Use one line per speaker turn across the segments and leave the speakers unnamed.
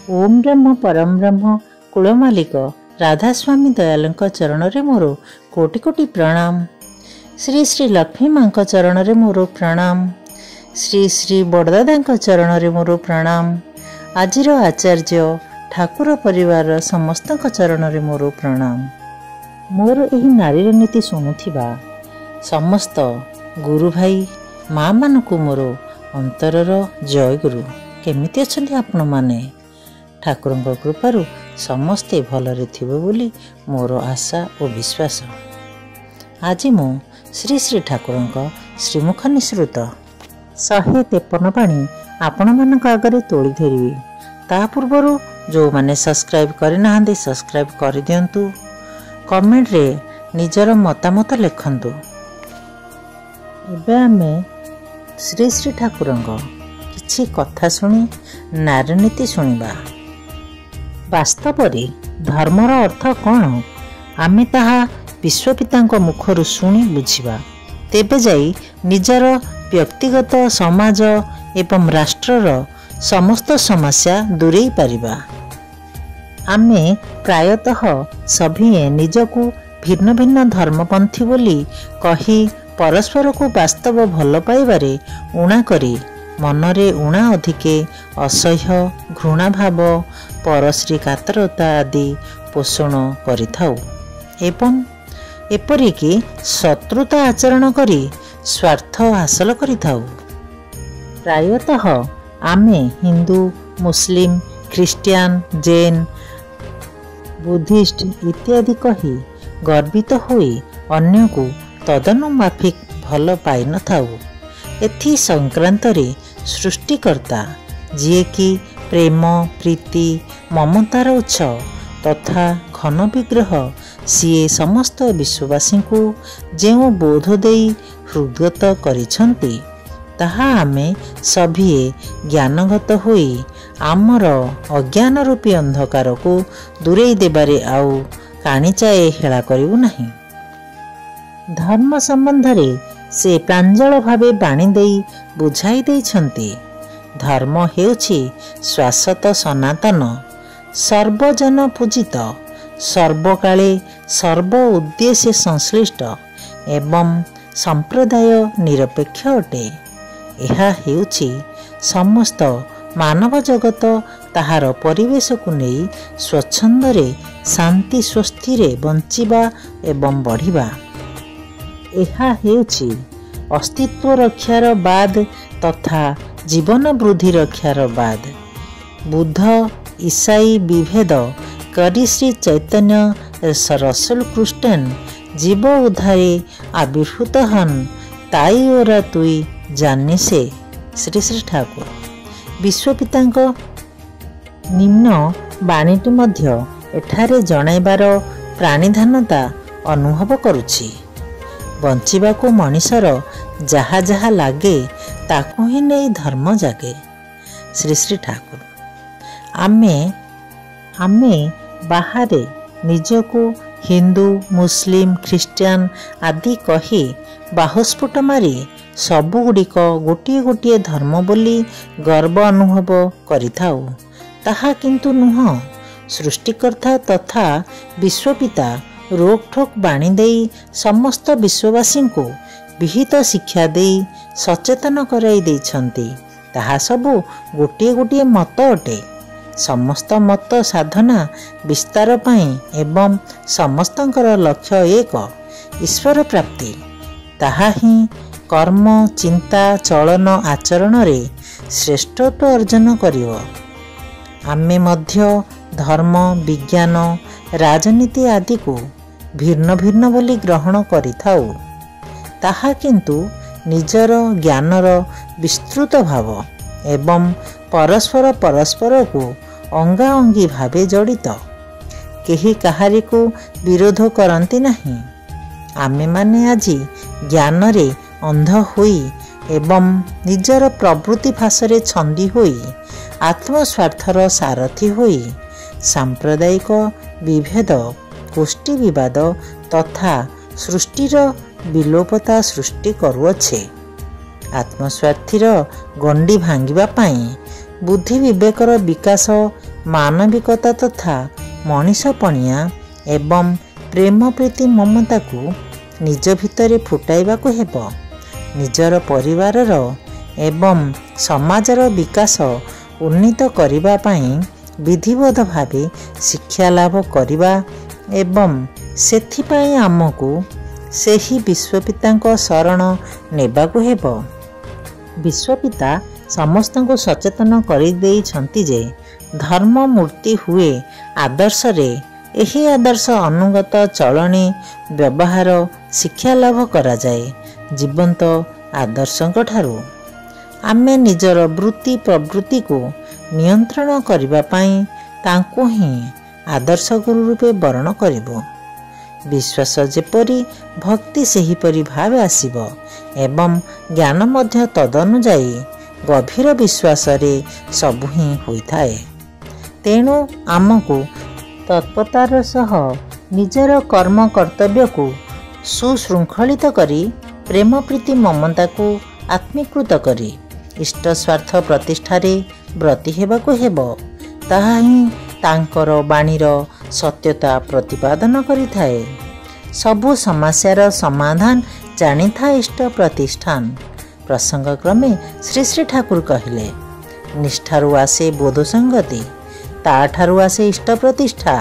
ओम ब्रह्म परम ब्रह्म कुल मालिक राधास्वामी दयालंक चरण रे मोर कोटि कोटि प्रणाम। श्री श्री लक्ष्मी माँ चरण रे मोर प्रणाम। श्री श्री बड़दादा चरण रे मोर प्रणाम। आजिर आचार्य ठाकुर परिवार समस्त चरण रे मोर प्रणाम। मोर एही नारीर नीति शुणुथिबा समस्त गुरु भाई माँ मानकु मोर अंतरर जय गुरु। केमिति अछंती आपण माने? ठाकुरଙ୍କ कृपारू समस्ते भलरे थिबो बोली मोर आशा और विश्वास। आज मु श्री श्री ठाकुरଙ୍କ श्रीमुख निसृत 153 पाणी आपण मानक आगरे तोड़ी धरिबी। ता पूर्वरु जो माने सब्सक्राइब करि नाहंदी सब्सक्राइब कर दियंतु। कमेंट रे निजर मतामत लिखंतु। एबे आमे श्री श्री ठाकुरଙ୍କ किछि कथा सुनी नारीनीति शुणिबा। वास्तव धर्मर अर्थ कौन आमे ताहा विश्वपितांक मुखरु शुणी बुझिबा। तेबे जाई निजर व्यक्तिगत समाज एवं राष्ट्रर समस्त समस्या दूरेई पारिबा। आमे प्रायतः सभी निजकु भिन्न भिन्न धर्मपंथी बोली कही परस्पर को वास्तव भल पाइबारे उणा करी मनरे उणा अधिके असह्य घृणा भाव परश्री कातरता आदि पोषण करिथाउ एवं एपरिकी शत्रुता आचरण करी स्वार्थ हासिल करिथाउ। प्रायतः आमे हिंदू मुस्लिम ख्रिस्टियान जैन बुद्धिस्ट इत्यादि कही गर्वित होई अन्य को तदनुमाफिक भल पाई न थाउ। एथि संक्रांत रे सृष्टिकर्ता जिए कि प्रेम प्रीति ममतार उच्च तथा घन विग्रह सीए समस्त विश्ववासी को जेउ बोध देई हृदगत करिछंती ताहा आमे सभिए ज्ञानगत होई आमर अज्ञान रूपी अंधकार को दूरेई देबारे आउ काणीचाए हेला करिबु नाही। धर्म संबंध रे से प्रांजल भावे बाणी देई बुझाई देइछंती। धर्म हेउछि शाश्वत सनातन सर्वजन पूजित सर्वकाले सर्व उद्देश्य संश्लिष्ट एवं संप्रदाय निरपेक्ष अटे। यह हेउछि समस्त मानव जगत ताहार परिवेश को नहीं स्वच्छंदरे शांति स्वस्ति रे बंचिबा एवं बढ़िबा। यह हेउछि अस्तित्व रक्षार बाद तथा जीवन वृद्धि रक्षार बाद। बुद्ध ईसाई विभेद करी श्री चैतन्य रसुल कृष्णन जीव उद्धारे आविर्भूत हन ताई ओरा तुई जानी से। श्री श्री ठाकुर विश्वपितांक निम्न बाणीटी मध्य एठारे जणाइबार प्राणीधानता अनुभव करुछि। बंचिबाको मनीषर जहा जहा लागे ताकू ही नहीं धर्म जागे। श्री श्री ठाकुर आमे बाहरे निजको हिंदू मुस्लिम ख्रिस्टियान आदि कही बाहुस्फुट मारी सबुगुड़िक गोटे गोटे धर्म बोली गर्व अनुभव करिथाउ। ताहा किंतु नुह। सृष्टिकर्ता तथा विश्वपिता रोकठोक बाणी देई समस्त विश्ववासी को विहित शिक्षा देई सचेतन कराई देइछंती। ताहा सबु गोटे गोटे मत अटे। समस्त मत साधना विस्तार पाई एवं समस्तंकर लक्ष्य एक ईश्वर प्राप्ति। ताहा ही कर्म चिंता चलन आचरण रे श्रेष्ठत्व अर्जन करियो। आमे मध्य धर्म विज्ञान राजनीति आदि को भिन्न भिन्न बोली ग्रहण करिथाउ। ताहा किंतु निजर ज्ञानर विस्तृत भाव एवं परस्पर को अंगा अंगी भावे जड़ित। केही काहारी को विरोध करती नहीं। आमे माने आजी ज्ञान रे अंध होई एवं निजर प्रवृत्ति भाषरे छंदी होई आत्मस्वार्थर सारथी होई सांप्रदायिक विभेद गोष्ठी विवाद तथा सृष्टिर विलोपता सृष्टि करुअछे। आत्मस्वार्थीर गंडी भांगिबा पाई बुद्धि विवेकर विकास ମାନବିକତା ତଥା ମଣିଷପଣିଆ ଏବଂ ପ୍ରେମ ପ୍ରୀତି ମମତାକୁ ନିଜ ଭିତରେ ଫୁଟାଇବାକୁ ହେବ। ନିଜର ପରିବାରର ଏବଂ ସମାଜର ବିକାଶ ଉନ୍ନୀତ କରିବା ପାଇଁ ବିଧିବଦ୍ଧ ଭାବେ ଶିକ୍ଷା ଲାଭ କରିବା ଏବଂ ସେଥିପାଇଁ ଆମକୁ ସେହି ବିଶ୍ୱପିତାଙ୍କ ଶରଣ ନେବାକୁ ହେବ। ବିଶ୍ୱପିତା ସମସ୍ତଙ୍କୁ ସଚେତନ କରିଦେଇଛନ୍ତି ଯେ ଧର୍ମ ମୂର୍ତ୍ତି ହୁଏ ଆଦର୍ଶରେ। ଏହି ଆଦର୍ଶ ଅନୁଗତ ଚଳଣି ବ୍ୟବହାର ଶିକ୍ଷା ଲାଭ କରାଯାଏ ଜୀବନ୍ତ ଆଦର୍ଶଙ୍କ ଠାରୁ। ଆମେ ନିଜର ବୃତ୍ତି ପ୍ରବୃତ୍ତିକୁ ନିୟନ୍ତ୍ରଣ କରିବା ପାଇଁ ତାଙ୍କୁ ହିଁ ଆଦର୍ଶ ଗୁରୁ ରୂପେ ବରଣ କରିବୁ। ବିଶ୍ୱାସ ଯେପରି ଭକ୍ତି ସେହିପରି ଭାବେ ଆସିବ ଏବଂ ଜ୍ଞାନ ମଧ୍ୟ ତଦନୁଯାୟୀ ଗଭୀର ବିଶ୍ୱାସରେ ସବୁ ହିଁ ହୋଇଥାଏ। ତେଣୁ ଆମକୁ ତତ୍ପରତାର ସହ ନିଜର କର୍ମ କର୍ତ୍ତବ୍ୟକୁ ସୁଶୃଙ୍ଖଳିତ କରି ପ୍ରେମ ପ୍ରୀତି ମମତାକୁ ଆତ୍ମୀକୃତ କରି ଇଷ୍ଟ ସ୍ୱାର୍ଥ ପ୍ରତିଷ୍ଠାରେ ବ୍ରତୀ ହେବାକୁ ହେବ। ତାହା ହିଁ ତାଙ୍କର ବାଣୀର ସତ୍ୟତା ପ୍ରତିପାଦନ କରିଥାଏ। ସବୁ ସମସ୍ୟାର ସମାଧାନ ଜାଣିଥାଏ ଇଷ୍ଟ ପ୍ରତିଷ୍ଠାନ। ପ୍ରସଙ୍ଗକ୍ରମେ ଶ୍ରୀ ଶ୍ରୀ ଠାକୁର କହିଲେ, ନିଷ୍ଠାରୁ ଆସେ ବୋଧ ସଙ୍ଗତି, ତାଠାରୁ ଆସେ ଇଷ୍ଟ ପ୍ରତିଷ୍ଠା।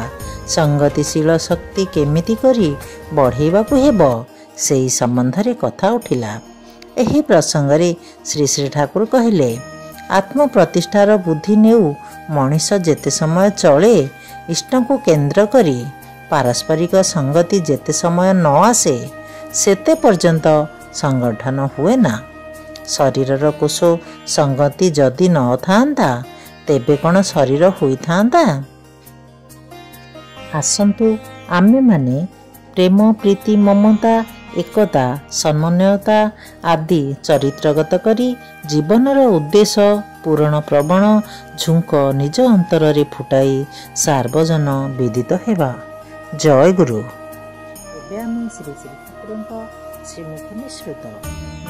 ସଙ୍ଗତିଶୀଳ ଶକ୍ତି କେମିତି କରି ବଢ଼େଇବାକୁ ହେବ ସେହି ସମ୍ବନ୍ଧରେ କଥା ଉଠିଲା। ଏହି ପ୍ରସଙ୍ଗରେ ଶ୍ରୀ ଶ୍ରୀ ଠାକୁର କହିଲେ, ଆତ୍ମପ୍ରତିଷ୍ଠାର ବୁଦ୍ଧି ନେଉ ମଣିଷ ଯେତେ ସମୟ ଚଳେ, ଇଷ୍ଟଙ୍କୁ କେନ୍ଦ୍ର କରି ପାରସ୍ପରିକ ସଙ୍ଗତି ଯେତେ ସମୟ ନ ଆସେ, ସେତେ ପର୍ଯ୍ୟନ୍ତ ସଂଗଠନ ହୁଏ ନା। ଶରୀରର କୋଷ ସଙ୍ଗତି ଯଦି ନଥାନ୍ତା, ତେବେ କ'ଣ ଶରୀର ହୋଇଥାନ୍ତା? ଆସନ୍ତୁ ଆମେମାନେ ପ୍ରେମ ପ୍ରୀତି ମମତା ଏକତା ସମନ୍ୱୟତା ଆଦି ଚରିତ୍ରଗତ କରି ଜୀବନର ଉଦ୍ଦେଶ୍ୟ ପୂରଣ ପ୍ରବଣ ଝୁଙ୍କ ନିଜ ଅନ୍ତରରେ ଫୁଟାଇ ସାର୍ବଜନ ବିଦିତ ହେବା। ଜୟ ଗୁରୁ। ଏବେ ଆମେ ଶ୍ରୀ ଶ୍ରୀ ଠାକୁରଙ୍କ ଶ୍ରୀମୁଖ ନିଃସୃତ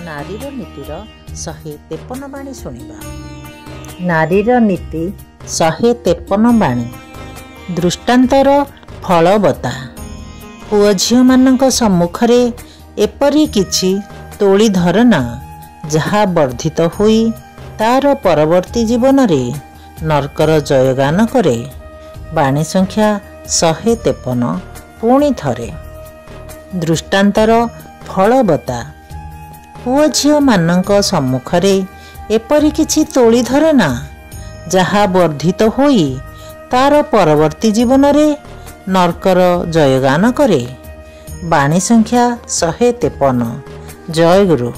ନାରୀର ନୀତିର 153 ବାଣୀ ଶୁଣିବା। ନାରୀର ନୀତି 153 ବାଣୀ। ଦୃଷ୍ଟାନ୍ତର ଫଳବତା। ପୁଅ ଝିଅମାନଙ୍କ ସମ୍ମୁଖରେ ଏପରି କିଛି ତୋଳି ଧରନା, ଯାହା ବର୍ଦ୍ଧିତ ହୋଇ ତାର ପରବର୍ତ୍ତୀ ଜୀବନରେ ନର୍କର ଜୟଗାନ କରେ। ବାଣୀ ସଂଖ୍ୟା 153। ପୁଣି ଥରେ। ଦୃଷ୍ଟାନ୍ତର ଫଳବତା। ପୁଅ ଝିଅମାନଙ୍କ ସମ୍ମୁଖରେ ଏପରି କିଛି ତୋଳି ଧରନା, ଯାହା ବର୍ଦ୍ଧିତ ହୋଇ ତାର ପରବର୍ତ୍ତୀ ଜୀବନରେ ନର୍କର ଜୟଗାନ କରେ। ବାଣୀ ସଂଖ୍ୟା 153। ଜୟ ଗୁରୁ।